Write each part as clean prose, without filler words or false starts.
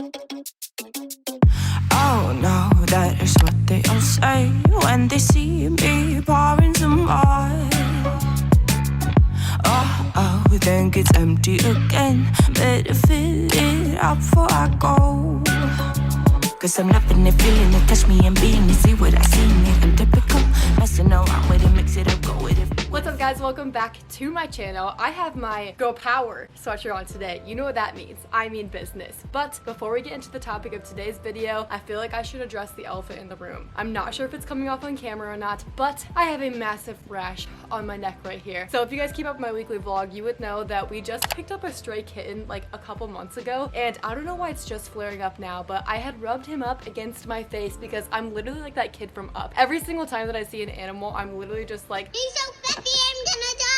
Oh no, that is what they all say when they see me pouring some more. Oh, think it's empty again. Better fill it up before I go. Cause I'm loving it, feeling it, touch me and being it. See what I see in it, I'm typical. Messing around with it, mix it up, go with it. What's up guys, welcome back to my channel. I have my Go Power sweatshirt on today. You know what that means, I mean business. But before we get into the topic of today's video, I feel like I should address the elephant in the room. I'm not sure if it's coming off on camera or not, but I have a massive rash on my neck right here. So if you guys keep up my weekly vlog, you would know that we just picked up a stray kitten like a couple months ago, and I don't know why it's just flaring up now, but I had rubbed him up against my face because I'm literally like that kid from Up. Every single time that I see an animal, I'm literally just like, He's so fluffy, I'm gonna die!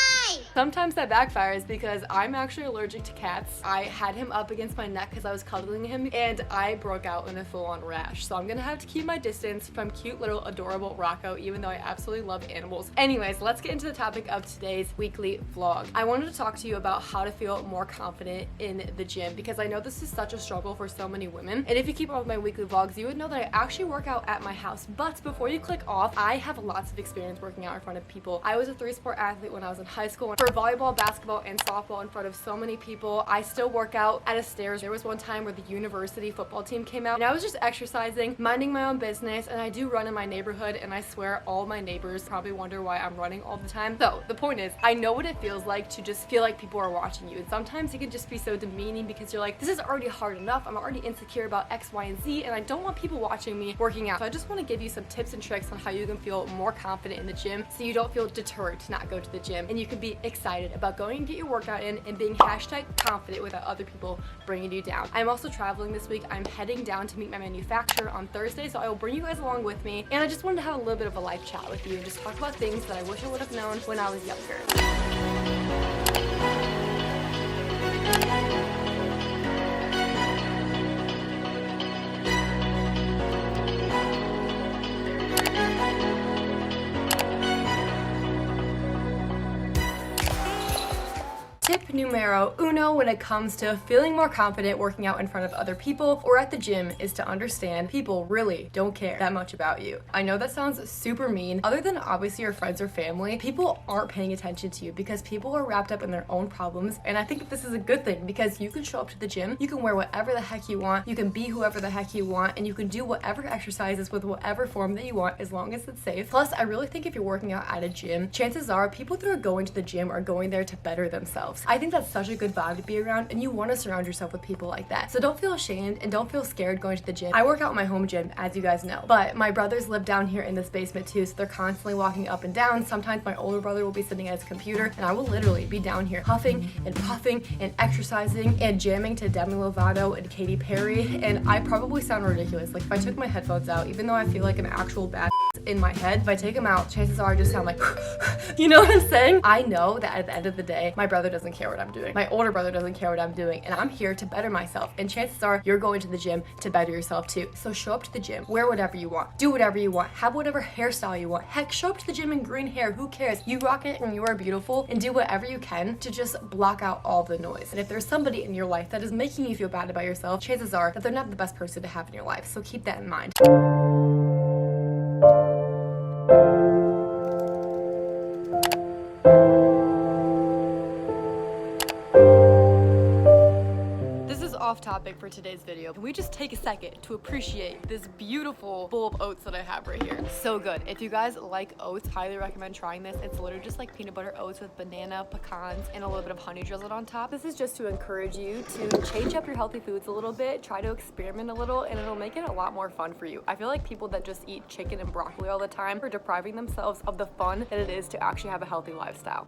sometimes that backfires because I'm actually allergic to cats. I had him up against my neck because I was cuddling him and I broke out in a full-on rash. So I'm gonna have to keep my distance from cute little adorable Rocco, even though I absolutely love animals. Anyways, let's get into the topic of today's weekly vlog. I wanted to talk to you about how to feel more confident in the gym because I know this is such a struggle for so many women. And if you keep up with my weekly vlogs, you would know that I actually work out at my house. But before you click off, I have lots of experience working out in front of people. I was a 3-sport athlete when I was in high school. For volleyball, basketball, and softball in front of so many people. I still work out at a stairs. There was one time where the university football team came out and I was just exercising, minding my own business, and I do run in my neighborhood, and I swear all my neighbors probably wonder why I'm running all the time. So the point is, I know what it feels like to just feel like people are watching you, and sometimes it can just be so demeaning because you're like, this is already hard enough. I'm already insecure about X, Y, and Z, and I don't want people watching me working out. So I just want to give you some tips and tricks on how you can feel more confident in the gym so you don't feel deterred to not go to the gym, and you can be excited about going and get your workout in and being #confident without other people bringing you down. I'm also traveling this week. I'm heading down to meet my manufacturer on Thursday, so I will bring you guys along with me, and I just wanted to have a little bit of a life chat with you and just talk about things that I wish I would have known when I was younger. Tip numero uno when it comes to feeling more confident working out in front of other people or at the gym is to understand people really don't care that much about you. I know that sounds super mean. Other than obviously your friends or family, people aren't paying attention to you because people are wrapped up in their own problems, and I think this is a good thing because you can show up to the gym, you can wear whatever the heck you want, you can be whoever the heck you want, and you can do whatever exercises with whatever form that you want as long as it's safe. Plus, I really think if you're working out at a gym, chances are people that are going to the gym are going there to better themselves. I think that's such a good vibe to be around, and you want to surround yourself with people like that. So don't feel ashamed and don't feel scared going to the gym. I work out in my home gym, as you guys know, but my brothers live down here in this basement too, so they're constantly walking up and down. Sometimes my older brother will be sitting at his computer and I will literally be down here huffing and puffing and exercising and jamming to Demi Lovato and Katy Perry, and I probably sound ridiculous. Like if I took my headphones out, even though I feel like an actual bad in my head, if I take them out, chances are I just sound like you know what I'm saying? I know that at the end of the day, my brother doesn't care what I'm doing. My older brother doesn't care what I'm doing, and I'm here to better myself, and chances are you're going to the gym to better yourself too. So show up to the gym, wear whatever you want, do whatever you want, have whatever hairstyle you want. Heck, show up to the gym in green hair, who cares? You rock it and you are beautiful, and do whatever you can to just block out all the noise. And if there's somebody in your life that is making you feel bad about yourself, chances are that they're not the best person to have in your life, so keep that in mind. Off topic for today's video. Can we just take a second to appreciate this beautiful bowl of oats that I have right here? So good. If you guys like oats, highly recommend trying this. It's literally just like peanut butter oats with banana, pecans, and a little bit of honey drizzled on top. This is just to encourage you to change up your healthy foods a little bit, try to experiment a little, and it'll make it a lot more fun for you. I feel like people that just eat chicken and broccoli all the time are depriving themselves of the fun that it is to actually have a healthy lifestyle.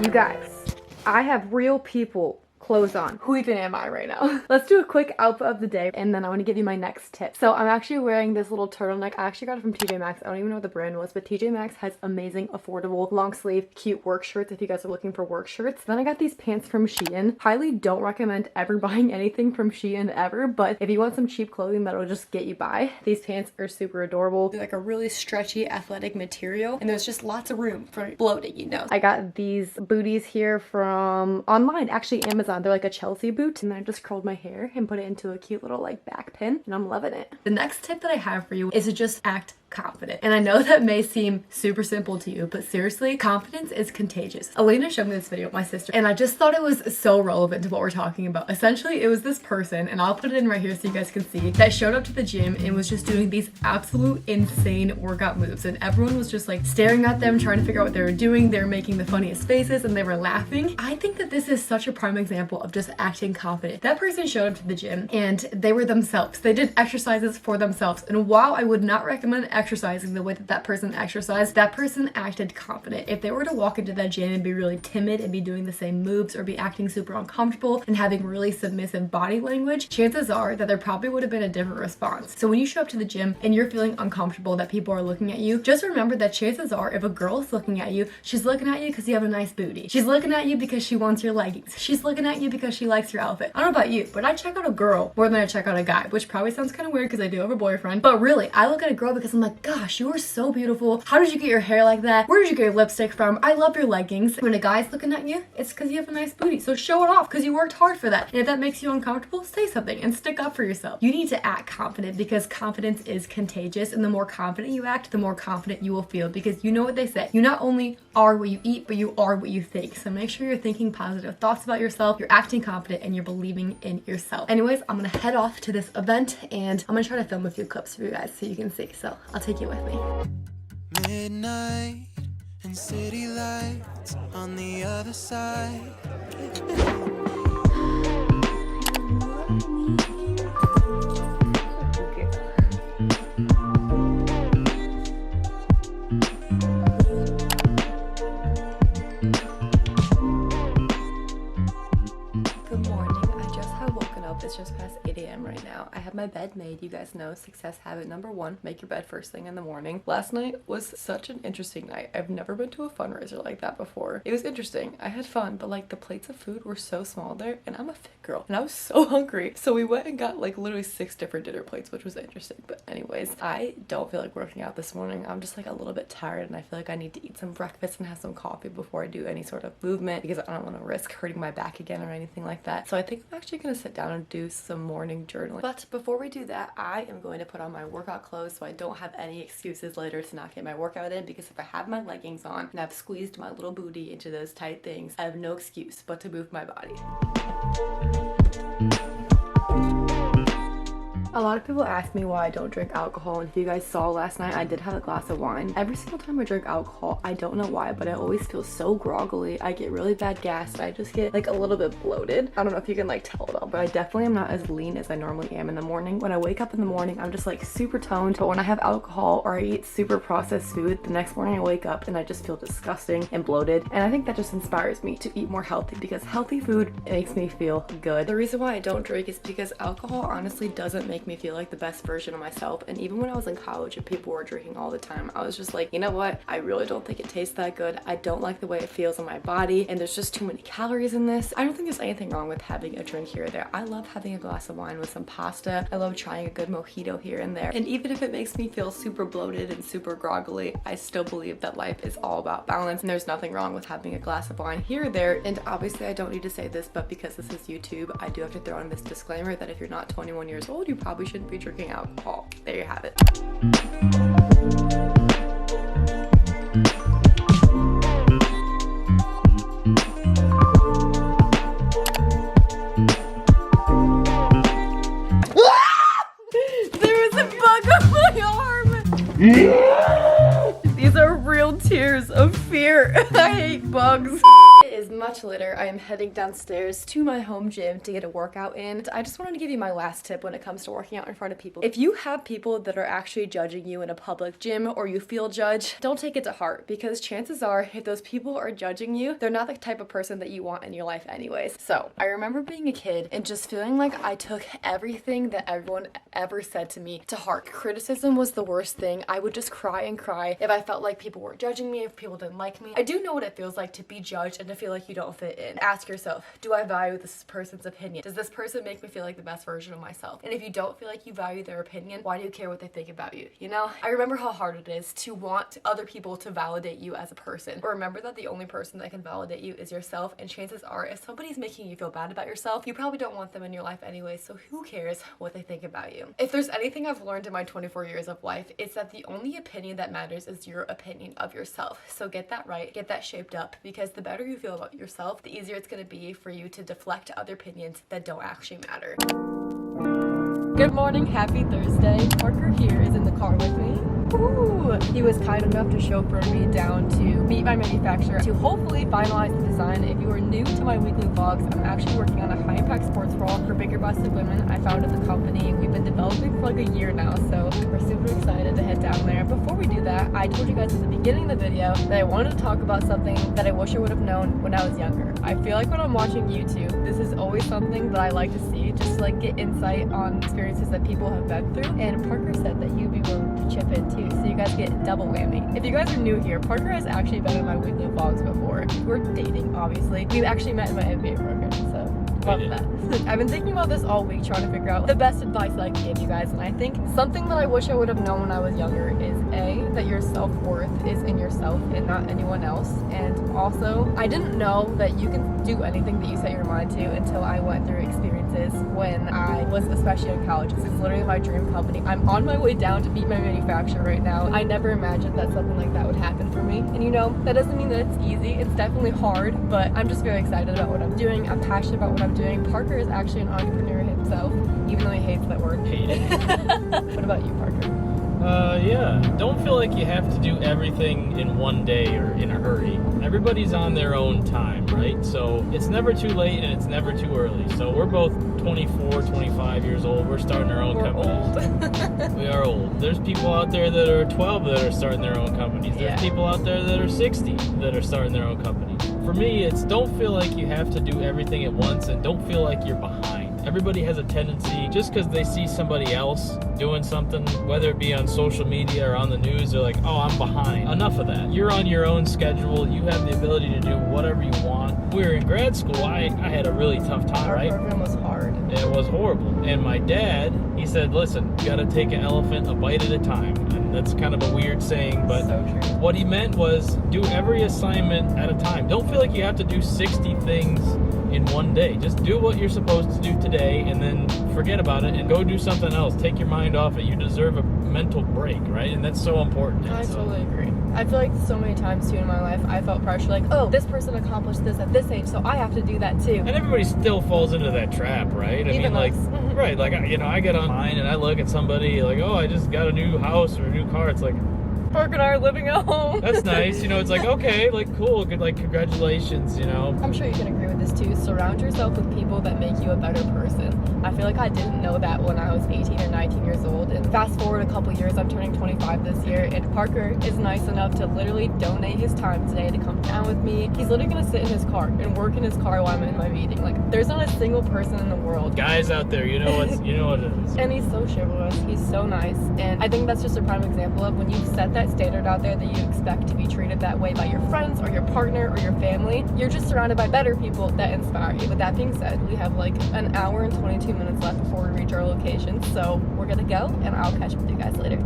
You guys, I have real people clothes on. Who even am I right now? Let's do a quick outfit of the day, and then I want to give you my next tip. So I'm actually wearing this little turtleneck. I actually got it from TJ Maxx. I don't even know what the brand was, but TJ Maxx has amazing, affordable, long sleeve, cute work shirts if you guys are looking for work shirts. Then I got these pants from Shein. Highly don't recommend ever buying anything from Shein ever, but if you want some cheap clothing that'll just get you by, these pants are super adorable. They're like a really stretchy, athletic material, and there's just lots of room for bloating, you know. I got these booties here from online, actually Amazon. Amazon. They're like a Chelsea boot, and then I just curled my hair and put it into a cute little like back pin, and I'm loving it. The next tip that I have for you is to just act confident. And I know that may seem super simple to you, but seriously, confidence is contagious. Elena showed me this video with my sister, and I just thought it was so relevant to what we're talking about. Essentially, it was this person, and I'll put it in right here so you guys can see, that showed up to the gym and was just doing these absolute insane workout moves, and everyone was just like staring at them, trying to figure out what they were doing. They were making the funniest faces and they were laughing. I think that this is such a prime example of just acting confident. That person showed up to the gym and they were themselves. They did exercises for themselves, and while I would not recommend exercising the way that that person exercised, that person acted confident. If they were to walk into that gym and be really timid and be doing the same moves or be acting super uncomfortable and having really submissive body language, chances are that there probably would have been a different response. So when you show up to the gym and you're feeling uncomfortable that people are looking at you, just remember that chances are if a girl is looking at you, she's looking at you because you have a nice booty. She's looking at you because she wants your leggings. She's looking at you because she likes your outfit. I don't know about you, but I check out a girl more than I check out a guy, which probably sounds kind of weird because I do have a boyfriend, but really, I look at a girl because I'm like, gosh, you are so beautiful. How did you get your hair like that? Where did you get your lipstick from? I love your leggings. When a guy's looking at you, it's because you have a nice booty. So show it off because you worked hard for that. And if that makes you uncomfortable, say something and stick up for yourself. You need to act confident because confidence is contagious, and the more confident you act, the more confident you will feel, because you know what they say. You not only are what you eat, but you are what you think. So make sure you're thinking positive thoughts about yourself, you're acting confident, and you're believing in yourself. Anyways, I'm gonna head off to this event and I'm gonna try to film a few clips for you guys so you can see. So I'll take you with me. Midnight and city lights on the other side. It's just past 8 a.m. right now. I have my bed made. You guys know success habit number 1, make your bed first thing in the morning. Last night was such an interesting night. I've never been to a fundraiser like that before. It was interesting. I had fun, but like the plates of food were so small there, and I'm a fit girl and I was so hungry. So we went and got like literally 6 different dinner plates, which was interesting. But anyways, I don't feel like working out this morning. I'm just like a little bit tired, and I feel like I need to eat some breakfast and have some coffee before I do any sort of movement, because I don't want to risk hurting my back again or anything like that. So I think I'm actually gonna sit down and do some morning journaling. But before we do that, I am going to put on my workout clothes so I don't have any excuses later to not get my workout in, because if I have my leggings on and I've squeezed my little booty into those tight things, I have no excuse but to move my body. A lot of people ask me why I don't drink alcohol, and if you guys saw last night, I did have a glass of wine. Every single time I drink alcohol, I don't know why, but I always feel so groggly. I get really bad gas, and I just get like a little bit bloated. I don't know if you can like tell though, but I definitely am not as lean as I normally am in the morning. When I wake up in the morning, I'm just like super toned, but when I have alcohol or I eat super processed food, the next morning I wake up and I just feel disgusting and bloated. And I think that just inspires me to eat more healthy, because healthy food makes me feel good. The reason why I don't drink is because alcohol honestly doesn't make me feel like the best version of myself. And even when I was in college and people were drinking all the time, I was just like, you know what, I really don't think it tastes that good. I don't like the way it feels on my body, and there's just too many calories in this. I don't think there's anything wrong with having a drink here or there. I love having a glass of wine with some pasta. I love trying a good mojito here and there, and even if it makes me feel super bloated and super groggly, I still believe that life is all about balance, and there's nothing wrong with having a glass of wine here or there. And obviously I don't need to say this, but because this is YouTube, I do have to throw in this disclaimer that if you're not 21 years old, you probably shouldn't be drinking alcohol. There you have it. There was a bug on my arm. These are real tears of fear. I hate bugs. It is much later. I am heading downstairs to my home gym to get a workout in. I just wanted to give you my last tip when it comes to working out in front of people. If you have people that are actually judging you in a public gym, or you feel judged, don't take it to heart, because chances are if those people are judging you, they're not the type of person that you want in your life anyways. So I remember being a kid and just feeling like I took everything that everyone ever said to me to heart. Criticism was the worst thing. I would just cry and cry if I felt like people were judging me, if people didn't like me. I do know what it feels like to be judged and to feel like you don't fit in. Ask yourself, do I value this person's opinion? Does this person make me feel like the best version of myself? And if you don't feel like you value their opinion, why do you care what they think about you? You know, I remember how hard it is to want other people to validate you as a person. But remember that the only person that can validate you is yourself, and chances are if somebody's making you feel bad about yourself, you probably don't want them in your life anyway, so who cares what they think about you? If there's anything I've learned in my 24 years of life, it's that the only opinion that matters is your opinion of yourself. So get that right, get that shaped up, because the better you feel about yourself, the easier it's going to be for you to deflect other opinions that don't actually matter. Good morning, happy Thursday. Parker here is in the car with me. Ooh, he was kind enough to chauffeur me down to meet my manufacturer to hopefully finalize the design. If you are new to my weekly vlogs, I'm actually working on a high-impact sports bra for bigger busted women. I founded the company. We've been developing for like a year now, so we're super excited to head down there. Before we do that, I told you guys at the beginning of the video that I wanted to talk about something that I wish I would have known when I was younger. I feel like when I'm watching YouTube, this is always something that I like to see, just to like get insight on experiences that people have been through. And Parker said that you'd be willing to chip in too, so you guys get double whammy. If you guys are new here, Parker has actually been in my weekly vlogs before. We're dating, obviously. We've actually met in my MBA program, so love that. I've been thinking about this all week, trying to figure out the best advice that I can give you guys, and I think something that I wish I would have known when I was younger is A, that your self-worth is in yourself and not anyone else, and also, I didn't know that you can do anything that you set your mind to until I went through experiences when I was especially in college. This is literally my dream company. I'm on my way down to meet my manufacturer right now. I never imagined that something like that would happen for me, and you know, that doesn't mean that it's easy. It's definitely hard, but I'm just very excited about what I'm doing. I'm passionate about what I'm doing. Parker is actually an entrepreneur himself, even though he hates that word. Hate it. What about you, Parker? Yeah. Don't feel like you have to do everything in one day or in a hurry. Everybody's on their own time, right? So it's never too late and it's never too early. So we're both 24, 25 years old. We're starting our own companies. Old. We are old. There's people out there that are 12 that are starting their own companies. There's people out there that are 60 that are starting their own companies. For me, it's don't feel like you have to do everything at once and don't feel like you're behind. Everybody has a tendency, just because they see somebody else doing something, whether it be on social media or on the news, they're like, oh, I'm behind. Enough of that. You're on your own schedule. You have the ability to do whatever you want. When we were in grad school, I had a really tough time, right? Our program was hard. It was horrible. And my dad, he said, listen, you got to take an elephant a bite at a time. And that's kind of a weird saying, but so true. What he meant was do every assignment at a time. Don't feel like you have to do 60 things in one day. Just do what you're supposed to do today and then forget about it and go do something else. Take your mind off it. You deserve a mental break, right? And that's so important. I totally agree. I feel like so many times too in my life I felt pressure like, oh, this person accomplished this at this age, so I have to do that too. And everybody still falls into that trap, right? I Even mean, like, us. right, like, you know, I get online and I look at somebody like, oh, I just got a new house or a new car. It's like, Parker and I are living at home. that's nice. You know, it's like, okay, like, cool, good, like, congratulations, you know. I'm sure you can agree with this too. Surround yourself with people that make you a better person. I feel like I didn't know that when I was 18 or 19 years old. And fast forward a couple years, I'm turning 25 this year, and Parker is nice enough to literally donate his time today to come down with me. He's literally gonna sit in his car and work in his car while I'm in my meeting. Like, there's not a single person in the world. Guys out there, you know what it is. And he's so chivalrous. He's so nice. And I think that's just a prime example of when you set that standard out there that you expect to be treated that way by your friends or your partner or your family, you're just surrounded by better people that inspire you. With that being said, we have like an hour and 22 minutes left before we reach our location. So we're gonna go and I'll catch up with you guys later.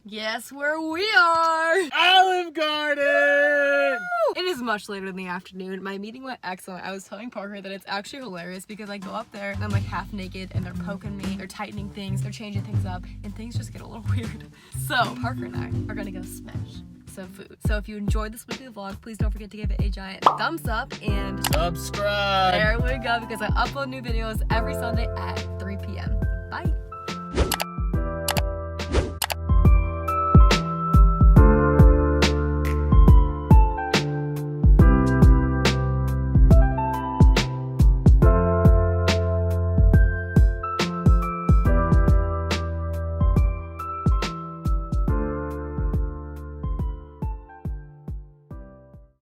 Guess where we are? Olive Garden! It is much later in the afternoon. My meeting went excellent. I was telling Parker that it's actually hilarious because I go up there and I'm like half naked and they're poking me, they're tightening things, they're changing things up, and things just get a little weird. So Parker and I are gonna go smash some food. So if you enjoyed this weekly vlog, please don't forget to give it a giant thumbs up and subscribe. There we go, because I upload new videos every Sunday at